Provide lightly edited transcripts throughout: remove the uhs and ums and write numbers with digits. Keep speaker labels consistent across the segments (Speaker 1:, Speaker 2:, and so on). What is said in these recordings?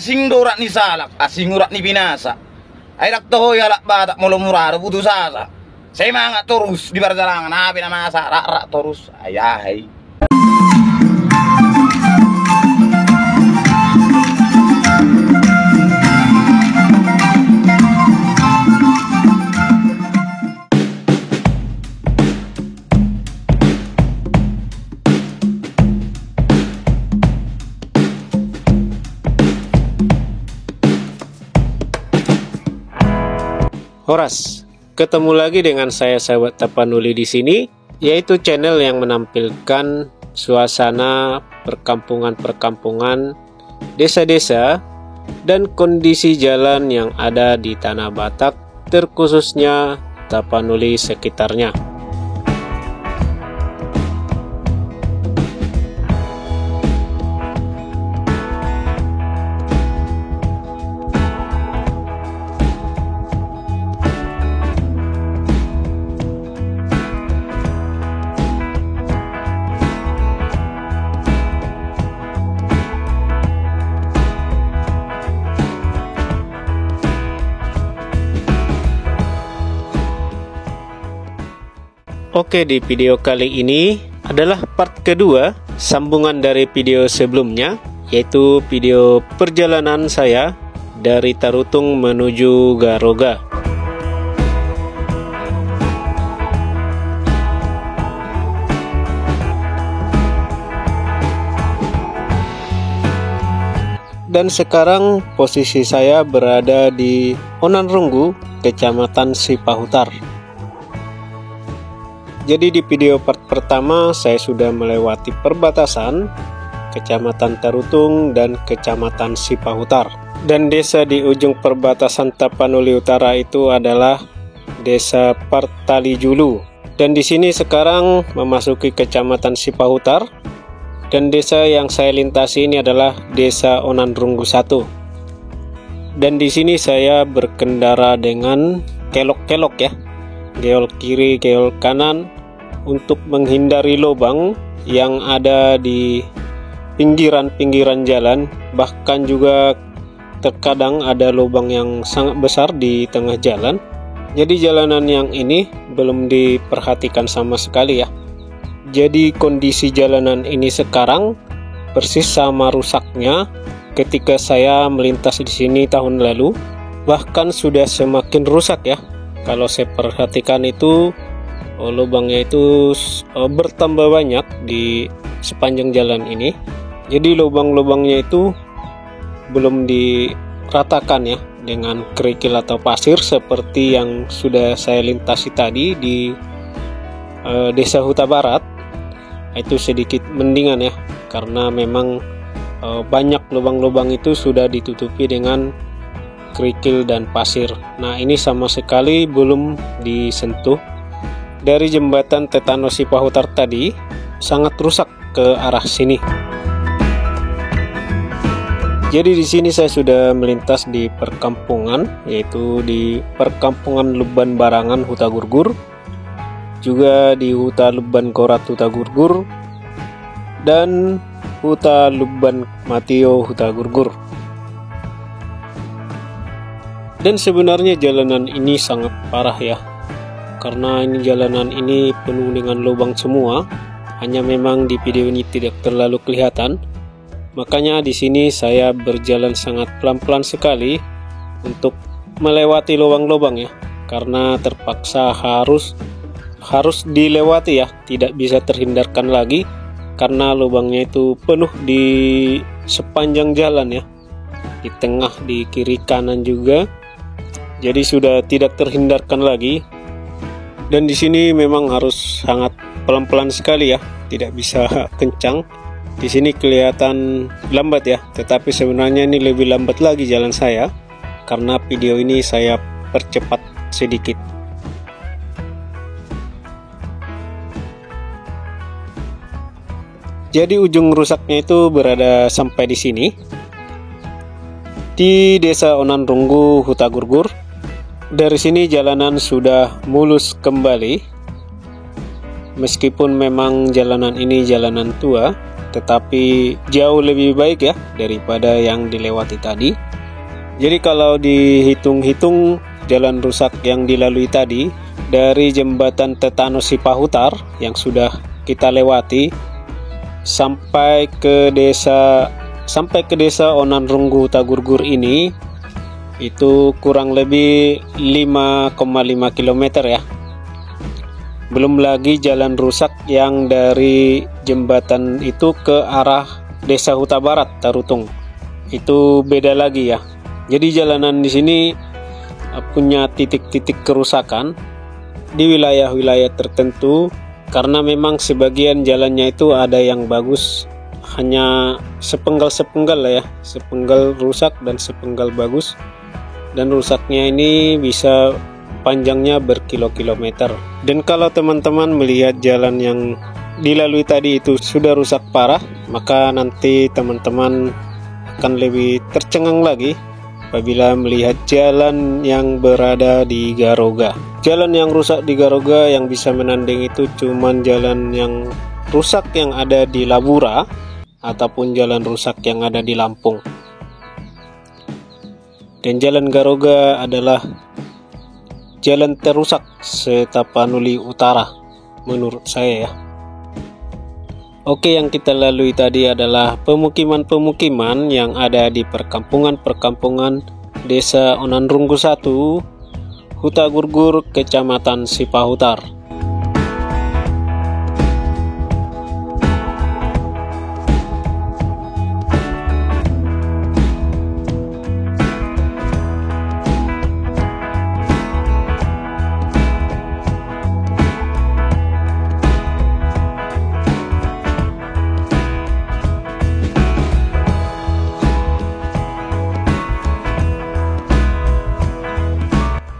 Speaker 1: asing dorat ni salak, asing urat ni binasa. Ay rakto yalak batak mulumurado putus asa. Saya mga terus di perjalanan nabi na masa rak terus ayahay.
Speaker 2: Horas, ketemu lagi dengan saya sahabat Tapanuli di sini, yaitu channel yang menampilkan suasana perkampungan-perkampungan, desa-desa, dan kondisi jalan yang ada di Tanah Batak, terkhususnya Tapanuli sekitarnya. Oke, di video kali ini adalah part kedua sambungan dari video sebelumnya, yaitu video perjalanan saya dari Tarutung menuju Garoga. Dan sekarang posisi saya berada di Onanrunggu, Kecamatan Sipahutar. Jadi di video part pertama saya sudah melewati perbatasan Kecamatan Tarutung dan Kecamatan Sipahutar. Dan desa di ujung perbatasan Tapanuli Utara itu adalah Desa Partalijulu. Dan di sini sekarang memasuki Kecamatan Sipahutar. Dan desa yang saya lintasi ini adalah Desa Onanrunggu 1. Dan di sini saya berkendara dengan kelok-kelok ya. Geol kiri, geol kanan untuk menghindari lubang yang ada di pinggiran-pinggiran jalan. Bahkan juga terkadang ada lubang yang sangat besar di tengah jalan. Jadi jalanan yang ini belum diperhatikan sama sekali ya. Jadi kondisi jalanan ini sekarang persis sama rusaknya ketika saya melintas di sini tahun lalu. Bahkan sudah semakin rusak ya. Kalau saya perhatikan itu lubangnya itu bertambah banyak di sepanjang jalan ini. Jadi lubang-lubangnya itu belum diratakan ya dengan kerikil atau pasir seperti yang sudah saya lintasi tadi di Desa Huta Barat. Itu sedikit mendingan ya, karena memang banyak lubang-lubang itu sudah ditutupi dengan kerikil dan pasir. Nah ini sama sekali belum disentuh. Dari jembatan Tetano Sipahutar tadi sangat rusak ke arah sini. Jadi di sini saya sudah melintas di perkampungan, yaitu di perkampungan Luban Barangan Huta Gurgur, juga di Huta Luban Korat Huta Gurgur, dan Huta Luban Matio Huta Gurgur. Dan sebenarnya jalanan ini sangat parah ya, karena ini jalanan ini penuh dengan lubang semua. Hanya memang di video ini tidak terlalu kelihatan. Makanya di sini saya berjalan sangat pelan-pelan sekali untuk melewati lubang-lubang ya, karena terpaksa harus dilewati ya, tidak bisa terhindarkan lagi karena lubangnya itu penuh di sepanjang jalan ya, di tengah, di kiri kanan juga. Jadi sudah tidak terhindarkan lagi. Dan di sini memang harus sangat pelan-pelan sekali ya, tidak bisa kencang. Di sini kelihatan lambat ya, tetapi sebenarnya ini lebih lambat lagi jalan saya karena video ini saya percepat sedikit. Jadi ujung rusaknya itu berada sampai di sini, di Desa Onanrunggu Huta Gurgur. Dari sini jalanan sudah mulus kembali. Meskipun memang jalanan ini jalanan tua, tetapi jauh lebih baik ya daripada yang dilewati tadi. Jadi kalau dihitung-hitung jalan rusak yang dilalui tadi dari jembatan Tetano Sipahutar yang sudah kita lewati sampai ke desa Onanrunggu Hutagurgur ini itu kurang lebih 5,5 km ya. Belum lagi jalan rusak yang dari jembatan itu ke arah Desa Huta Barat Tarutung. Itu beda lagi ya. Jadi jalanan di sini punya titik-titik kerusakan di wilayah-wilayah tertentu karena memang sebagian jalannya itu ada yang bagus, hanya sepenggal-sepenggal lah ya, sepenggal rusak dan sepenggal bagus. Dan rusaknya ini bisa panjangnya berkilo-kilometer. Dan kalau teman-teman melihat jalan yang dilalui tadi itu sudah rusak parah, maka nanti teman-teman akan lebih tercengang lagi apabila melihat jalan yang berada di Garoga. Jalan yang rusak di Garoga yang bisa menanding itu cuman jalan yang rusak yang ada di Labura ataupun jalan rusak yang ada di Lampung. Dan jalan Garoga adalah jalan terusak se-Tapanuli Utara menurut saya ya. Oke, yang kita lalui tadi adalah pemukiman-pemukiman yang ada di perkampungan-perkampungan Desa Onanrunggu 1, Hutagurgur, Kecamatan Sipahutar.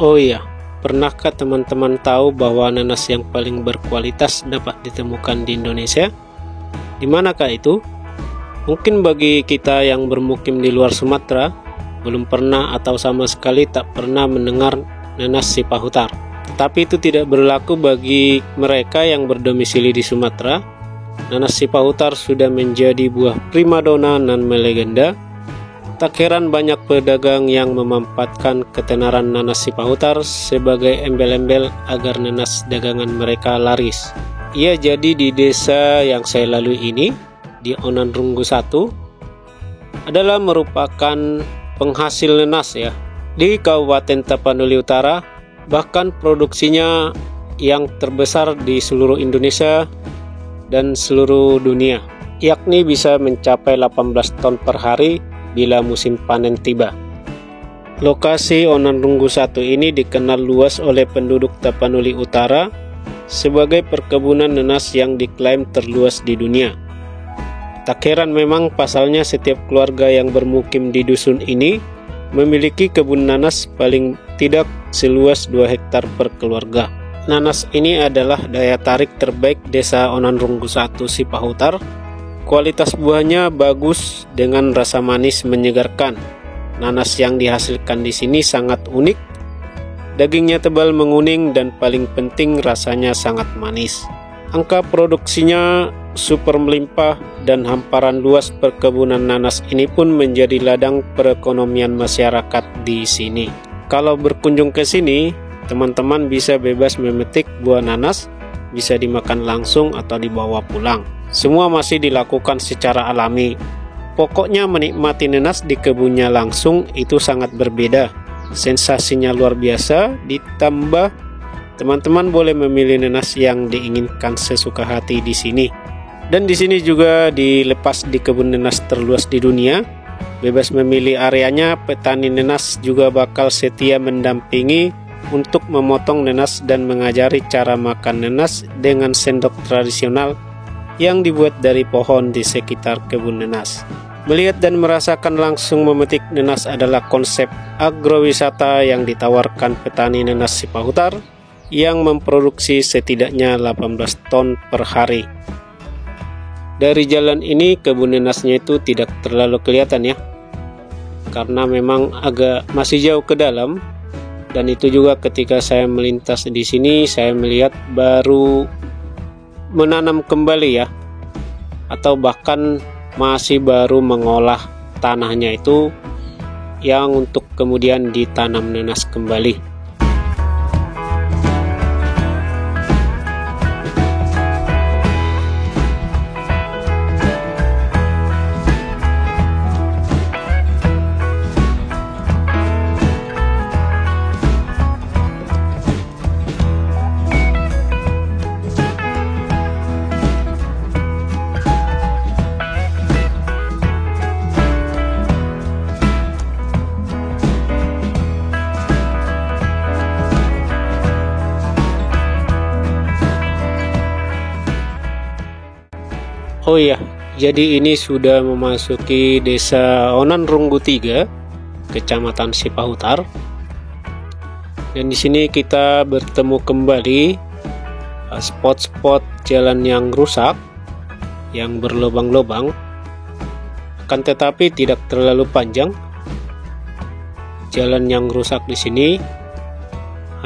Speaker 2: Oh iya, pernahkah teman-teman tahu bahwa nanas yang paling berkualitas dapat ditemukan di Indonesia? Di manakah itu? Mungkin bagi kita yang bermukim di luar Sumatera, belum pernah atau sama sekali tak pernah mendengar nanas Sipahutar. Tetapi itu tidak berlaku bagi mereka yang berdomisili di Sumatera. Nanas Sipahutar sudah menjadi buah primadona nan melegenda. Tak heran banyak pedagang yang memanfaatkan ketenaran nanas Sipahutar sebagai embel-embel agar nanas dagangan mereka laris. Ia jadi di desa yang saya lalui ini, di Onanrunggu 1, adalah merupakan penghasil nanas ya. Di Kabupaten Tapanuli Utara, bahkan produksinya yang terbesar di seluruh Indonesia dan seluruh dunia, yakni bisa mencapai 18 ton per hari bila musim panen tiba. Lokasi Onanrunggu 1 ini dikenal luas oleh penduduk Tapanuli Utara sebagai perkebunan nanas yang diklaim terluas di dunia. Tak heran memang pasalnya setiap keluarga yang bermukim di dusun ini memiliki kebun nanas paling tidak seluas 2 hektar per keluarga. Nanas ini adalah daya tarik terbaik Desa Onanrunggu 1 Sipahutar. Kualitas buahnya bagus dengan rasa manis menyegarkan. Nanas yang dihasilkan di sini sangat unik. Dagingnya tebal menguning dan paling penting rasanya sangat manis. Angka produksinya super melimpah dan hamparan luas perkebunan nanas ini pun menjadi ladang perekonomian masyarakat di sini. Kalau berkunjung ke sini, teman-teman bisa bebas memetik buah nanas, bisa dimakan langsung atau dibawa pulang. Semua masih dilakukan secara alami. Pokoknya menikmati nanas di kebunnya langsung itu sangat berbeda. Sensasinya luar biasa, ditambah teman-teman boleh memilih nanas yang diinginkan sesuka hati di sini. Dan di sini juga dilepas di kebun nanas terluas di dunia. Bebas memilih areanya, petani nanas juga bakal setia mendampingi untuk memotong nanas dan mengajari cara makan nanas dengan sendok tradisional yang dibuat dari pohon di sekitar kebun nanas. Melihat dan merasakan langsung memetik nanas adalah konsep agrowisata yang ditawarkan petani nanas Sipahutar yang memproduksi setidaknya 18 ton per hari. Dari jalan ini kebun nanasnya itu tidak terlalu kelihatan ya, karena memang agak masih jauh ke dalam. Dan itu juga ketika saya melintas di sini, saya melihat baru menanam kembali ya. atau bahkan masih baru mengolah tanahnya itu yang untuk kemudian ditanam nanas kembali. Oh iya, jadi ini sudah memasuki desa Onan Runggu 3, Kecamatan Sipahutar. Dan di sini kita bertemu kembali spot-spot jalan yang rusak, yang berlubang-lubang. Akan tetapi tidak terlalu panjang. Jalan yang rusak di sini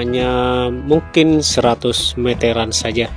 Speaker 2: hanya mungkin 100 meteran saja.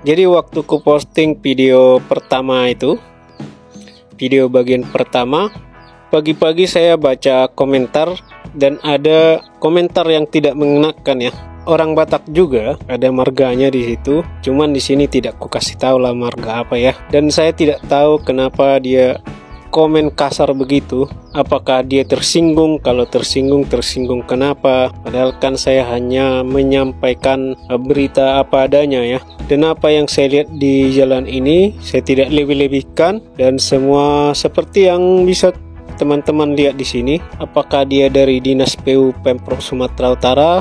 Speaker 2: Jadi waktu ku posting video pertama itu, video bagian pertama, pagi-pagi saya baca komentar dan ada komentar yang tidak mengenakan ya. Orang Batak juga ada marganya di situ, cuman di sini tidak ku kasih tahu lah marga apa ya. Dan saya tidak tahu kenapa dia komen kasar begitu. Apakah dia tersinggung? Kalau tersinggung kenapa? Padahal kan saya hanya menyampaikan berita apa adanya ya. Dan apa yang saya lihat di jalan ini saya tidak lebih-lebihkan, dan semua seperti yang bisa teman-teman lihat di sini. Apakah dia dari Dinas PU Pemprov Sumatera Utara?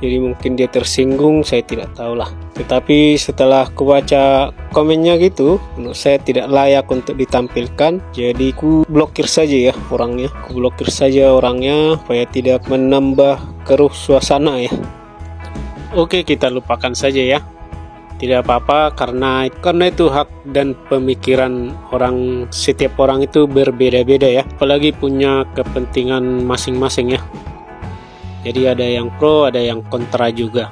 Speaker 2: Jadi mungkin dia tersinggung, saya tidak tahu lah. Tetapi setelah ku baca komennya gitu, menurut saya tidak layak untuk ditampilkan. Jadi ku blokir saja ya orangnya. Ku blokir saja orangnya supaya tidak menambah keruh suasana ya. Oke, kita lupakan saja ya. Tidak apa-apa, karena itu hak dan pemikiran orang, setiap orang itu berbeda-beda ya. Apalagi punya kepentingan masing-masing ya. Jadi ada yang pro, ada yang kontra juga.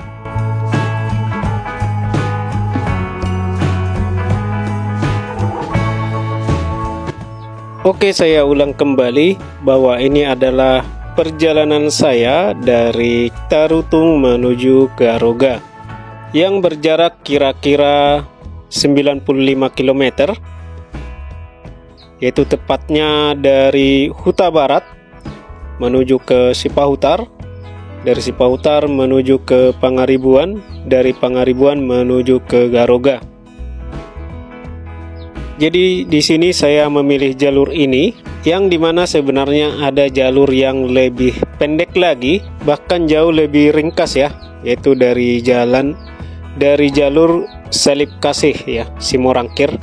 Speaker 2: Oke, saya ulang kembali bahwa ini adalah perjalanan saya dari Tarutung menuju Garoga yang berjarak kira-kira 95 km, yaitu tepatnya dari Huta Barat menuju ke Sipahutar, dari Sipahutar menuju ke Pangaribuan, dari Pangaribuan menuju ke Garoga. Jadi di sini saya memilih jalur ini, yang dimana sebenarnya ada jalur yang lebih pendek lagi, bahkan jauh lebih ringkas ya, yaitu dari jalur Salib Kasih ya, Simorangkir.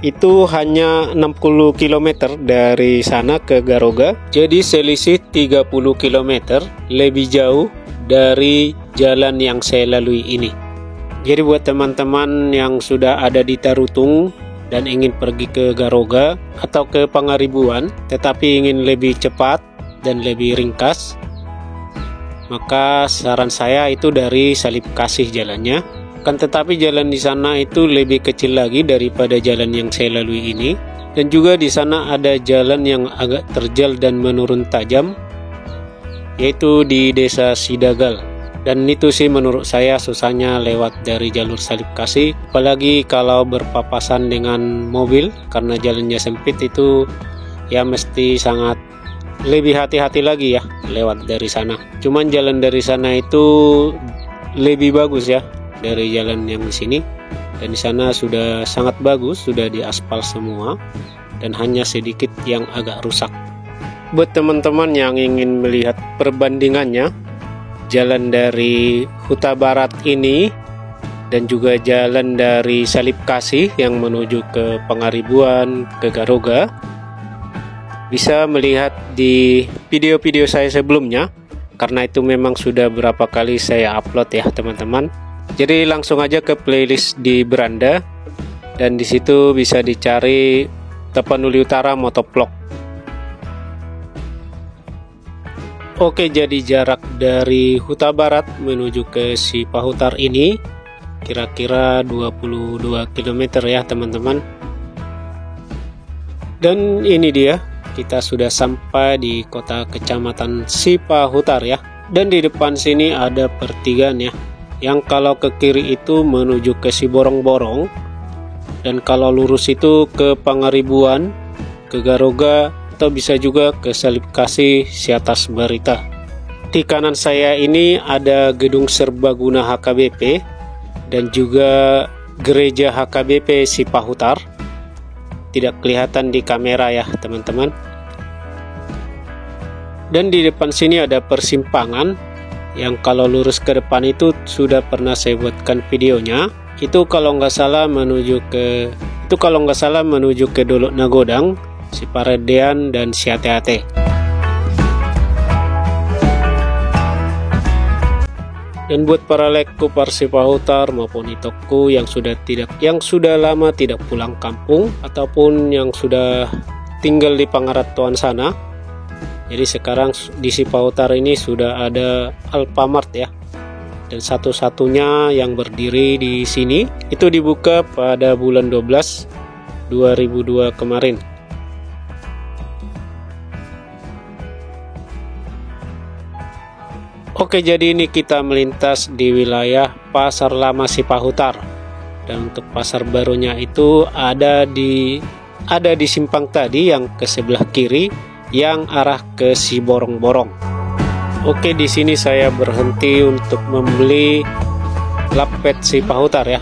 Speaker 2: Itu hanya 60 km dari sana ke Garoga. Jadi selisih 30 km lebih jauh dari jalan yang saya lalui ini. Jadi buat teman-teman yang sudah ada di Tarutung dan ingin pergi ke Garoga atau ke Pangaribuan tetapi ingin lebih cepat dan lebih ringkas, maka saran saya itu dari Salib Kasih jalannya. Kan tetapi jalan di sana itu lebih kecil lagi daripada jalan yang saya lalui ini, dan juga di sana ada jalan yang agak terjal dan menurun tajam, yaitu di Desa Sidagal. Dan itu sih menurut saya susahnya lewat dari jalur Salib Kasih, apalagi kalau berpapasan dengan mobil karena jalannya sempit. Itu ya mesti sangat lebih hati-hati lagi ya lewat dari sana. Cuman jalan dari sana itu lebih bagus ya dari jalan yang di sini, dan di sana sudah sangat bagus, sudah diaspal semua, dan hanya sedikit yang agak rusak. Buat teman-teman yang ingin melihat perbandingannya, jalan dari Huta Barat ini dan juga jalan dari Salib Kasih yang menuju ke Pangaribuan, ke Garoga, bisa melihat di video-video saya sebelumnya, karena itu memang sudah berapa kali saya upload ya teman-teman. Jadi langsung aja ke playlist di beranda, dan di situ bisa dicari Tapanuli Utara Motovlog. Oke, jadi jarak dari Huta Barat menuju ke Cipahutar ini kira-kira 22 km ya teman-teman. Dan ini dia, kita sudah sampai di kota kecamatan Cipahutar ya. Dan di depan sini ada pertigaan ya, yang kalau ke kiri itu menuju ke Siborong-borong, dan kalau lurus itu ke Pangaribuan, ke Garoga, atau bisa juga ke Salib Kasih Siatas Barita. Di kanan saya ini ada gedung serbaguna HKBP dan juga gereja HKBP Cipahutar. Tidak kelihatan di kamera ya teman-teman. Dan di depan sini ada persimpangan yang kalau lurus ke depan itu sudah pernah saya buatkan videonya. Itu kalau nggak salah menuju ke Dolok Nagodang, Siparedean, dan Siate-ate. Dan buat para lekku Cipahutar maupun itokku yang sudah lama tidak pulang kampung ataupun yang sudah tinggal di Pangaratuan sana, jadi sekarang di Cipahutar ini sudah ada Alfamart ya, dan satu-satunya yang berdiri di sini itu dibuka pada bulan 12 2002 kemarin. Oke, jadi ini kita melintas di wilayah Pasar Lama Cipahutar, dan untuk pasar barunya itu ada di simpang tadi yang ke sebelah kiri yang arah ke Siborong-borong. Oke, di sini saya berhenti untuk membeli lapet Cipahutar ya.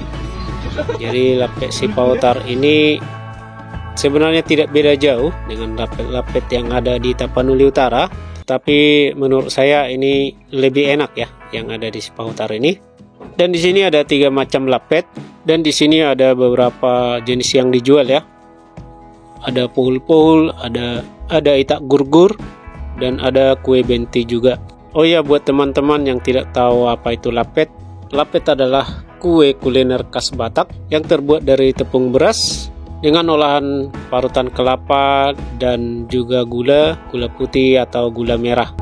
Speaker 2: Jadi lapet Cipahutar ini sebenarnya tidak beda jauh dengan lapet-lapet yang ada di Tapanuli Utara, tapi menurut saya ini lebih enak ya yang ada di Cipahutar ini. Dan di sini ada 3 macam lapet, dan di sini ada beberapa jenis yang dijual ya. Ada pohul-pohul, ada itak gurgur, dan ada kue benti juga. Oh ya, buat teman-teman yang tidak tahu apa itu lapet, lapet adalah kue kuliner khas Batak yang terbuat dari tepung beras dengan olahan parutan kelapa dan juga gula putih atau gula merah.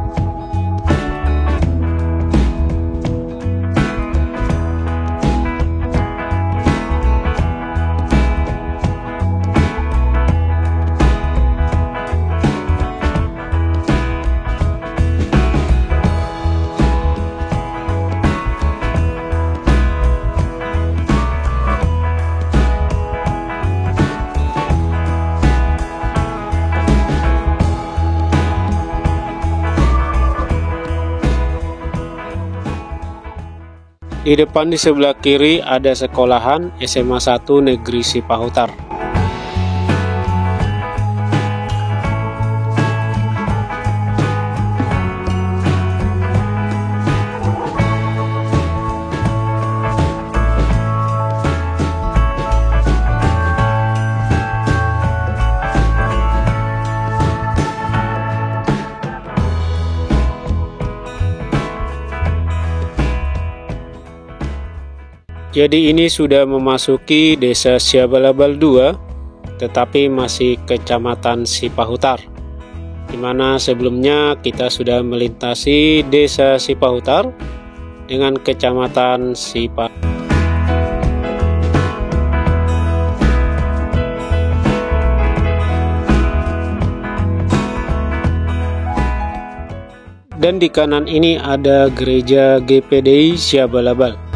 Speaker 2: Di depan di sebelah kiri ada sekolahan SMA 1 Negeri Cipahutar. Jadi ini sudah memasuki Desa Siabalabal 2, tetapi masih Kecamatan Cipahutar, di mana sebelumnya kita sudah melintasi Desa Cipahutar dengan Kecamatan Cipahutar. Dan di kanan ini ada gereja GPDI Siabalabal.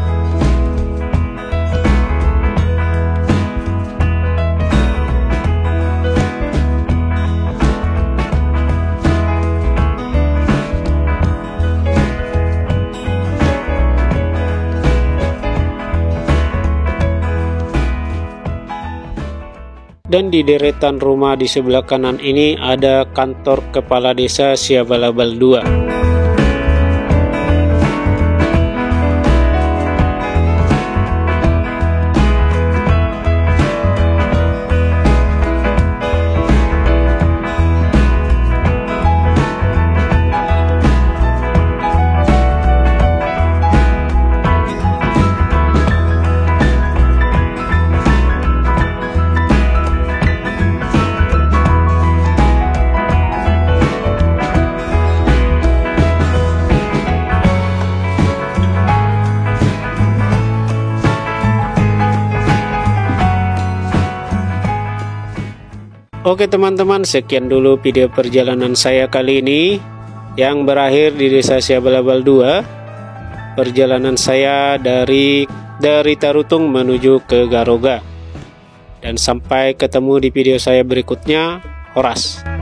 Speaker 2: Dan di deretan rumah di sebelah kanan ini ada kantor Kepala Desa Siabalabal 2. Oke teman-teman, sekian dulu video perjalanan saya kali ini yang berakhir di Desa Siabalabal 2. Perjalanan saya dari Tarutung menuju ke Garoga. Dan sampai ketemu di video saya berikutnya. Horas.